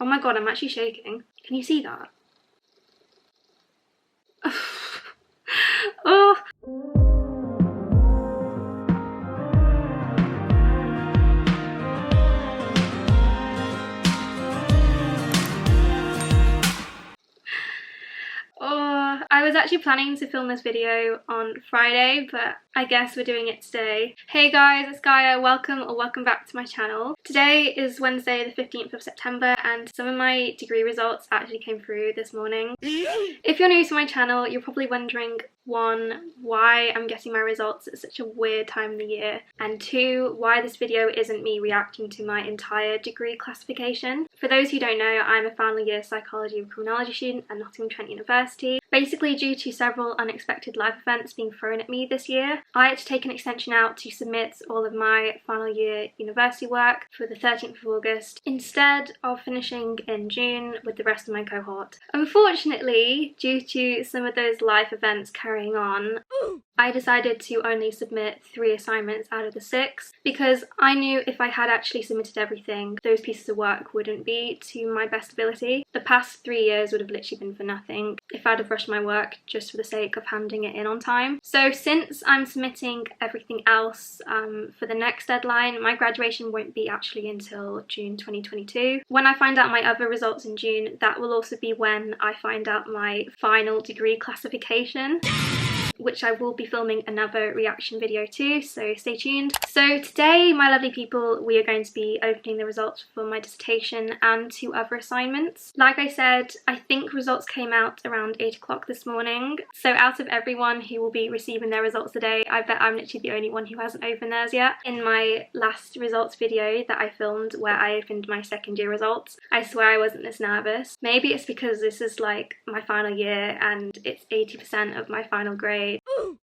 Oh my god, I'm actually shaking. Can you see that? Oh. Oh, I was actually planning to film this video on Friday, but I guess we're doing it today. Hey guys, it's Gaia. Welcome back to my channel. Today is Wednesday the 15th of September and some of my degree results actually came through this morning. If you're new to my channel, you're probably wondering, 1, why I'm getting my results at such a weird time of the year, and 2, why this video isn't me reacting to my entire degree classification. For those who don't know, I'm a final year psychology and criminology student at Nottingham Trent University. Basically, due to several unexpected life events being thrown at me this year, I had to take an extension out to submit all of my final year university work for the 13th of August instead of finishing in June with the rest of my cohort. Unfortunately, due to some of those life events carrying on, I decided to only submit 3 assignments out of the 6 because I knew if I had actually submitted everything, those pieces of work wouldn't be to my best ability. The past 3 years would have literally been for nothing if I'd have rushed my work just for the sake of handing it in on time. So since I'm submitting everything else for the next deadline, my graduation won't be actually until June 2022. When I find out my other results in June, that will also be when I find out my final degree classification, which I will be filming another reaction video to, so stay tuned. So today, my lovely people, we are going to be opening the results for my dissertation and 2 other assignments. Like I said, I think results came out around 8 o'clock this morning, so out of everyone who will be receiving their results today, I bet I'm literally the only one who hasn't opened theirs yet. In my last results video that I filmed where I opened my second year results, I swear I wasn't this nervous. Maybe it's because this is like my final year and it's 80% of my final grade.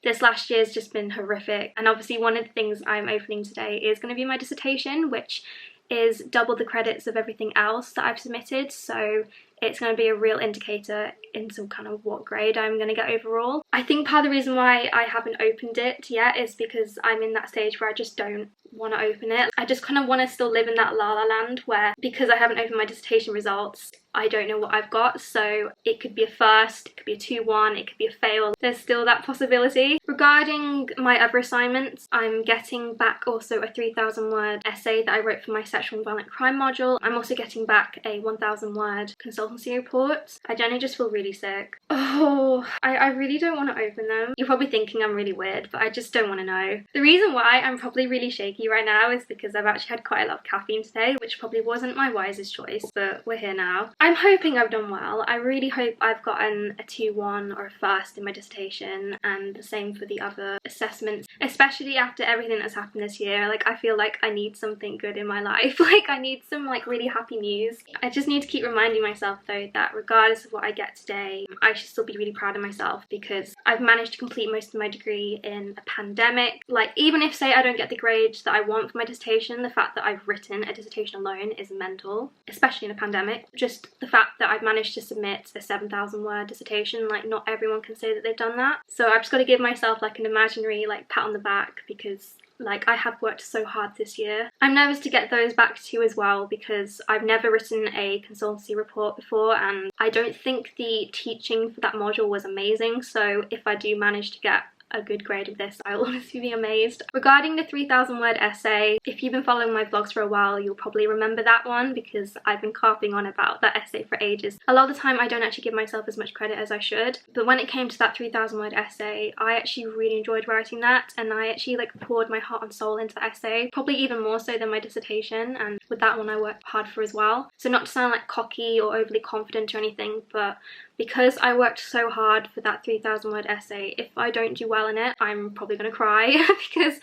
This last year's just been horrific, and obviously one of the things I'm opening today is going to be my dissertation, which is double the credits of everything else that I've submitted, so it's going to be a real indicator into kind of what grade I'm going to get overall. I think part of the reason why I haven't opened it yet is because I'm in that stage where I just don't want to open it. I just kind of want to still live in that la-la land where, because I haven't opened my dissertation results, I don't know what I've got, so it could be a first, it could be a 2-1, it could be a fail. There's still that possibility. Regarding my other assignments, I'm getting back also a 3,000 word essay that I wrote for my sexual and violent crime module. I'm also getting back a 1,000 word consultancy report. I generally just feel really sick. Oh, I really don't want to open them. You're probably thinking I'm really weird, but I just don't want to know. The reason why I'm probably really shaky right now is because I've actually had quite a lot of caffeine today, which probably wasn't my wisest choice, but we're here now. I'm hoping I've done well. I really hope I've gotten a 2-1 or a first in my dissertation, and the same for the other assessments, especially after everything that's happened this year. Like, I feel like I need something good in my life. Like, I need some like really happy news. I just need to keep reminding myself though that regardless of what I get today, I should still be really proud of myself because I've managed to complete most of my degree in a pandemic. Like, even if say I don't get the grade that I want for my dissertation, the fact that I've written a dissertation alone is mental, especially in a pandemic. Just the fact that I've managed to submit a 7,000 word dissertation, like, not everyone can say that they've done that. So I've just got to give myself like an imaginary like pat on the back because like I have worked so hard this year. I'm nervous to get those back too as well because I've never written a consultancy report before and I don't think the teaching for that module was amazing, so if I do manage to get a good grade of this, I'll honestly be amazed. Regarding the 3,000 word essay, if you've been following my vlogs for a while, you'll probably remember that one because I've been carping on about that essay for ages. A lot of the time I don't actually give myself as much credit as I should, but when it came to that 3,000 word essay, I actually really enjoyed writing that, and I actually like poured my heart and soul into the essay, probably even more so than my dissertation, and with that one I worked hard for as well. So not to sound like cocky or overly confident or anything, but because I worked so hard for that 3,000 word essay, if I don't do well in it, I'm probably gonna cry because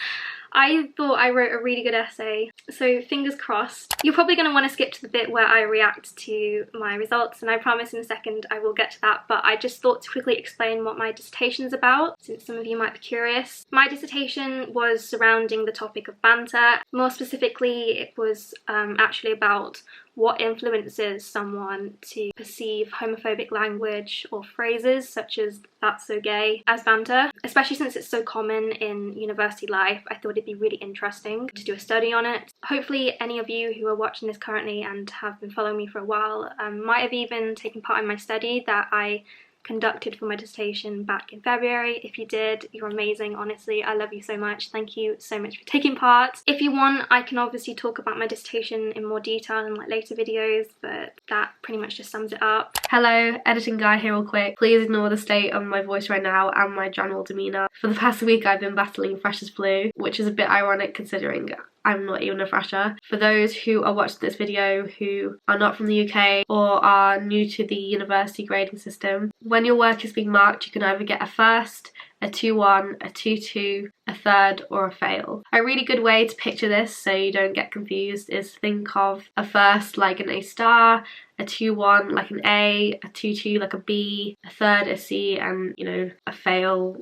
I thought I wrote a really good essay, so fingers crossed. You're probably going to want to skip to the bit where I react to my results, and I promise in a second I will get to that, but I just thought to quickly explain what my dissertation is about, since some of you might be curious. My dissertation was surrounding the topic of banter. More specifically, it was actually about what influences someone to perceive homophobic language or phrases such as "that's so gay" as banter. Especially since it's so common in university life, I thought it'd be really interesting to do a study on it. Hopefully any of you who are watching this currently and have been following me for a while might have even taken part in my study that I conducted for my dissertation back in February. If you did, you're amazing. Honestly, I love you so much. Thank you so much for taking part. If you want, I can obviously talk about my dissertation in more detail in like later videos, but that pretty much just sums it up. Hello, editing guy here real quick. Please ignore the state of my voice right now and my general demeanour. For the past week I've been battling freshers flu, which is a bit ironic considering I'm not even a fresher. For those who are watching this video who are not from the UK or are new to the university grading system, when your work is being marked, you can either get a first, a 2-1, a 2-2, a third, or a fail. A really good way to picture this so you don't get confused is think of a first like an A star, a 2-1 like an A, a 2-2 like a B, a third a C, and you know, a fail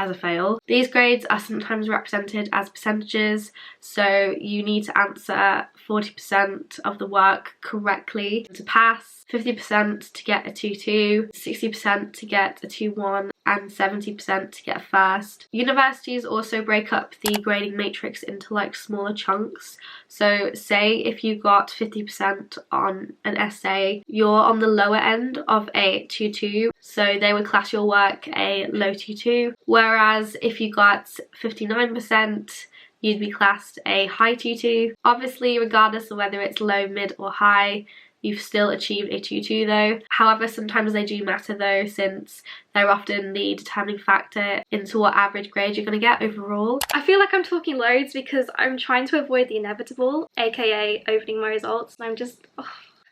as a fail. These grades are sometimes represented as percentages, so you need to answer 40% of the work correctly to pass, 50% to get a 2-2, 60% to get a 2-1, and 70% to get a first. Universities also break up the grading matrix into like smaller chunks. So say if you got 50% on an essay, you're on the lower end of a 2-2, so they would class your work a low 2-2. Whereas if you got 59%, you'd be classed a high 2-2. Obviously, regardless of whether it's low, mid or high, you've still achieved a 2-2 though. However, sometimes they do matter though, since they're often the determining factor into what average grade you're going to get overall. I feel like I'm talking loads because I'm trying to avoid the inevitable, aka opening my results, and I'm just...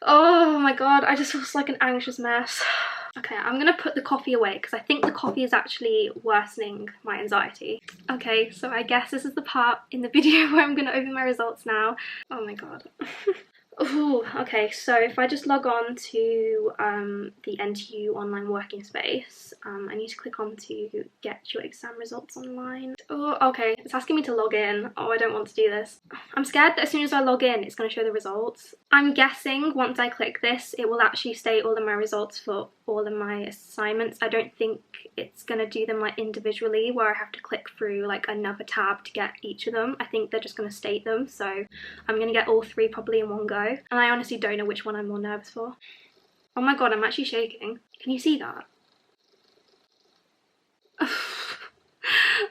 oh my god, I just feel like an anxious mess. Okay, I'm gonna put the coffee away because I think the coffee is actually worsening my anxiety. Okay, so I guess this is the part in the video where I'm gonna open my results now. Oh my god. Ooh, okay, so if I just log on to the NTU online working space, I need to click on to get your exam results online. Oh, okay, it's asking me to log in. Oh, I don't want to do this. I'm scared that as soon as I log in, it's going to show the results. I'm guessing once I click this, it will actually state all of my results for all of my assignments. I don't think it's going to do them like individually where I have to click through like another tab to get each of them. I think they're just going to state them, so I'm going to get all three probably in one go. And I honestly don't know which one I'm more nervous for. Oh my god, I'm actually shaking. Can you see that?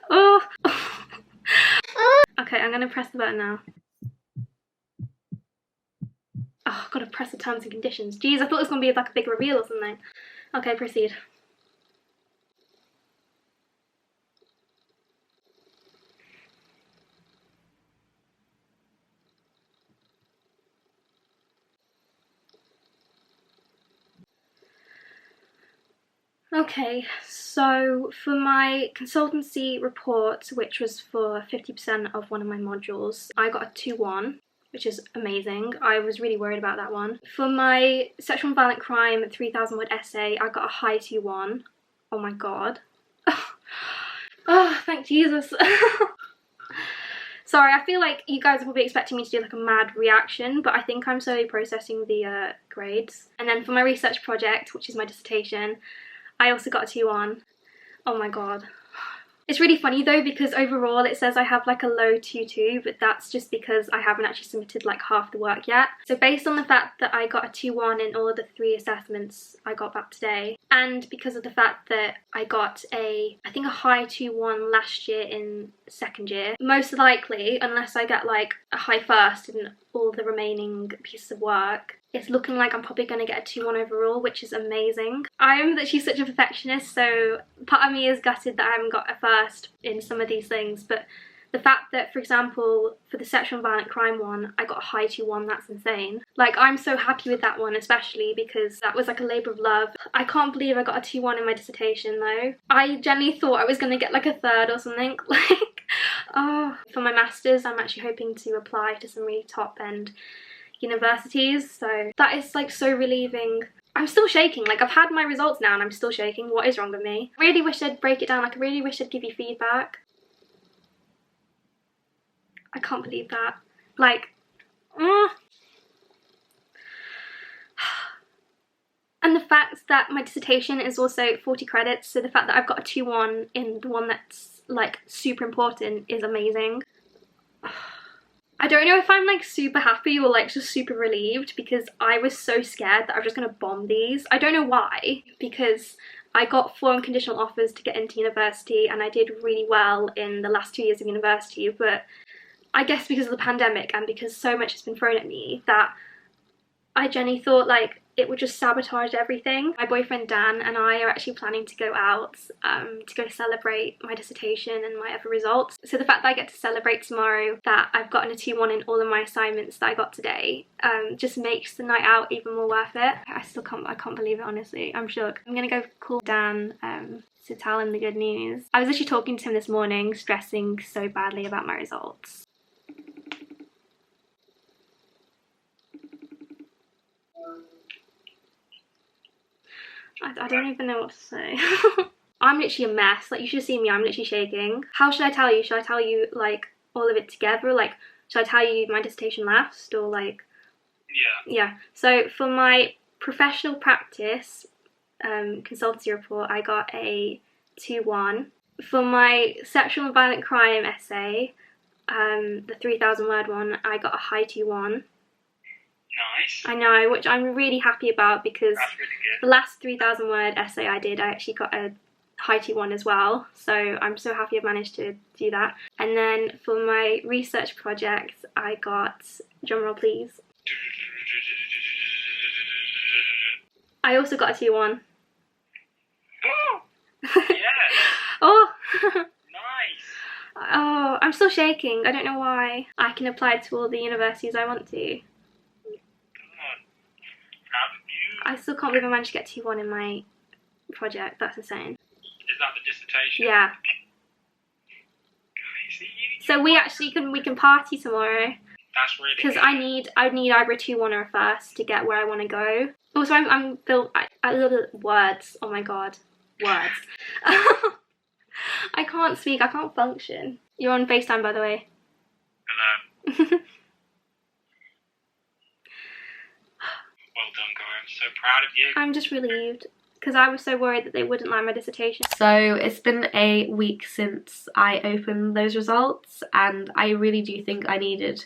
Oh. Okay, I'm gonna press the button now. Oh, I've got to press the terms and conditions. Jeez, I thought it was gonna be like a big reveal or something. Okay, proceed. Okay, so for my consultancy report, which was for 50% of one of my modules, I got a 2-1, which is amazing. I was really worried about that one. For my sexual and violent crime 3,000 word essay, I got a high 2-1. Oh my god. Oh, thank Jesus. Sorry, I feel like you guys are probably expecting me to do like a mad reaction, but I think I'm slowly processing the grades. And then for my research project, which is my dissertation, I also got a 2-1. Oh my god. It's really funny though because overall it says I have like a low 2-2, but that's just because I haven't actually submitted like half the work yet. So based on the fact that I got a 2-1 in all of the 3 assessments I got back today, and because of the fact that I got I think a high 2-1 last year in second year, most likely, unless I get like a high first in all the remaining pieces of work, it's looking like I'm probably going to get a 2-1 overall, which is amazing. I am that she's such a perfectionist, so part of me is gutted that I haven't got a first in some of these things, but the fact that, for example, for the sexual and violent crime one, I got a high 2-1, that's insane. Like, I'm so happy with that one, especially because that was like a labour of love. I can't believe I got a 2-1 in my dissertation though. I genuinely thought I was going to get like a third or something. Like, oh. For my masters, I'm actually hoping to apply to some really top end universities, so that is like so relieving. I'm still shaking, like I've had my results now and I'm still shaking. What is wrong with me? I really wish I'd break it down, like I really wish I'd give you feedback. I can't believe that. Like, And the fact that my dissertation is also 40 credits, so the fact that I've got a 2-1 in the one that's like super important is amazing. I don't know if I'm like super happy or like just super relieved, because I was so scared that I was just gonna bomb these. I don't know why, because I got 4 unconditional offers to get into university and I did really well in the last 2 years of university, but I guess because of the pandemic and because so much has been thrown at me that I genuinely thought like it would just sabotage everything. My boyfriend Dan and I are actually planning to go out to go celebrate my dissertation and my other results. So the fact that I get to celebrate tomorrow that I've gotten a 2-1 in all of my assignments that I got today just makes the night out even more worth it. I can't believe it, honestly. I'm shook. I'm gonna go call Dan to tell him the good news. I was actually talking to him this morning, stressing so badly about my results. I don't even know what to say. I'm literally a mess. Like, you should see me. I'm literally shaking. How should I tell you? Should I tell you like all of it together? Like, should I tell you my dissertation last, or like? Yeah. So for my professional practice consultancy report, I got a 2-1. For my sexual and violent crime essay, the 3,000 word one, I got a high 2-1. Nice. I know, which I'm really happy about, because That's really good. the last 3,000 word essay I did, I actually got a high 2-1 as well. So I'm so happy I've managed to do that. And then for my research project, I got, drumroll please, I also got a 2-1. Oh, yeah. Oh! Nice. Oh, I'm still shaking. I don't know why. I can apply to all the universities I want to. I still can't believe I managed to get 2-1 in my project. That's insane. Is that the dissertation? Yeah. So we can party tomorrow. That's really Because good. I need either a 2-1 or a first to get where I want to go. Also, I'm built. I love words. Oh my god, words. I can't speak. I can't function. You're on FaceTime, by the way. Hello. Well done, Gaia. I'm so proud of you. I'm just relieved, because I was so worried that they wouldn't like my dissertation. So it's been a week since I opened those results, and I really do think I needed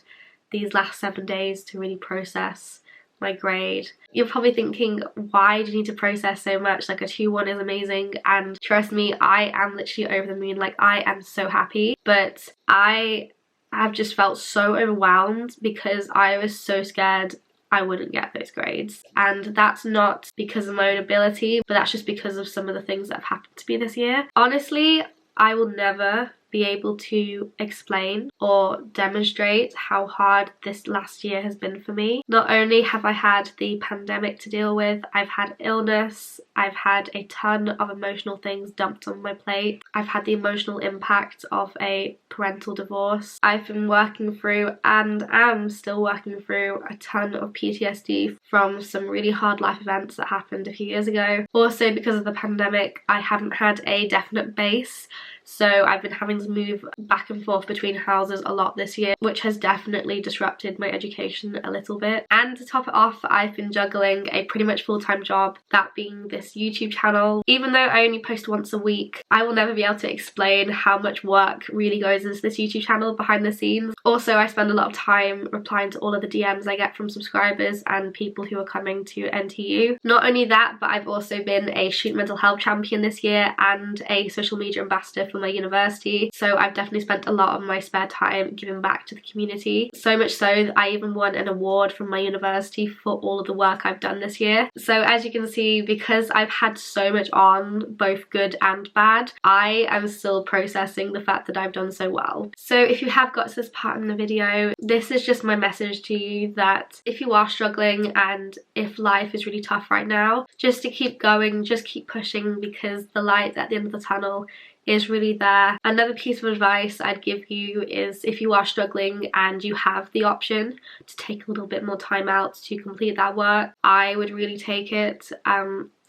these last 7 days to really process my grade. You're probably thinking, why do you need to process so much? Like, a 2-1 is amazing, and trust me, I am literally over the moon. Like, I am so happy, but I have just felt so overwhelmed because I was so scared I wouldn't get those grades. And that's not because of my own ability, but that's just because of some of the things that have happened to me this year. Honestly, I will never be able to explain or demonstrate how hard this last year has been for me. Not only have I had the pandemic to deal with, I've had illness, I've had a ton of emotional things dumped on my plate, I've had the emotional impact of a parental divorce, I've been working through and am still working through a ton of PTSD from some really hard life events that happened a few years ago. Also, because of the pandemic, I haven't had a definite base, so I've been having to move back and forth between houses a lot this year, which has definitely disrupted my education a little bit. And to top it off, I've been juggling a pretty much full-time job, that being this YouTube channel. Even though I only post once a week, I will never be able to explain how much work really goes into this YouTube channel behind the scenes. Also, I spend a lot of time replying to all of the DMs I get from subscribers and people who are coming to NTU. Not only that, but I've also been a shoot mental health champion this year and a social media ambassador for my university, so I've definitely spent a lot of my spare time giving back to the community. So much so that I even won an award from my university for all of the work I've done this year. So as you can see, because I've had so much on, both good and bad, I am still processing the fact that I've done so well. So if you have got to this part in the video, this is just my message to you that if you are struggling and if life is really tough right now, just to keep going, just keep pushing, because the light at the end of the tunnel is really there. Another piece of advice I'd give you is, if you are struggling and you have the option to take a little bit more time out to complete that work, I would really take it,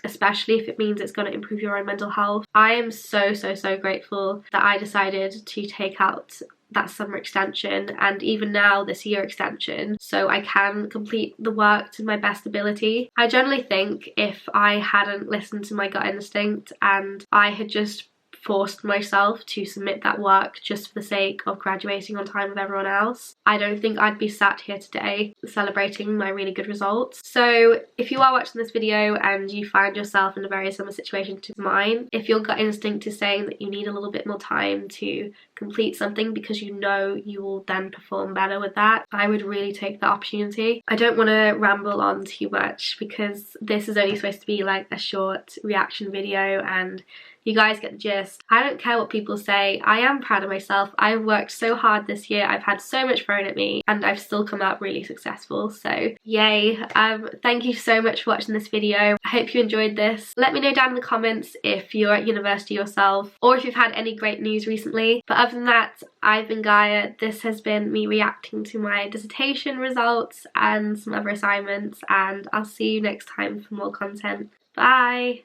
especially if it means it's going to improve your own mental health. I am so grateful that I decided to take out that summer extension and even now this year extension, so I can complete the work to my best ability. I generally think if I hadn't listened to my gut instinct and I had just forced myself to submit that work just for the sake of graduating on time with everyone else, I don't think I'd be sat here today celebrating my really good results. So if you are watching this video and you find yourself in a very similar situation to mine, if your gut instinct is saying that you need a little bit more time to complete something because you know you will then perform better with that, I would really take the opportunity. I don't want to ramble on too much because this is only supposed to be like a short reaction video and you guys get the gist. I don't care what people say. I am proud of myself. I've worked so hard this year. I've had so much thrown at me and I've still come out really successful. So yay. Thank you so much for watching this video. I hope you enjoyed this. Let me know down in the comments if you're at university yourself or if you've had any great news recently. But other than that, I've been Gaia. This has been me reacting to my dissertation results and some other assignments, and I'll see you next time for more content. Bye!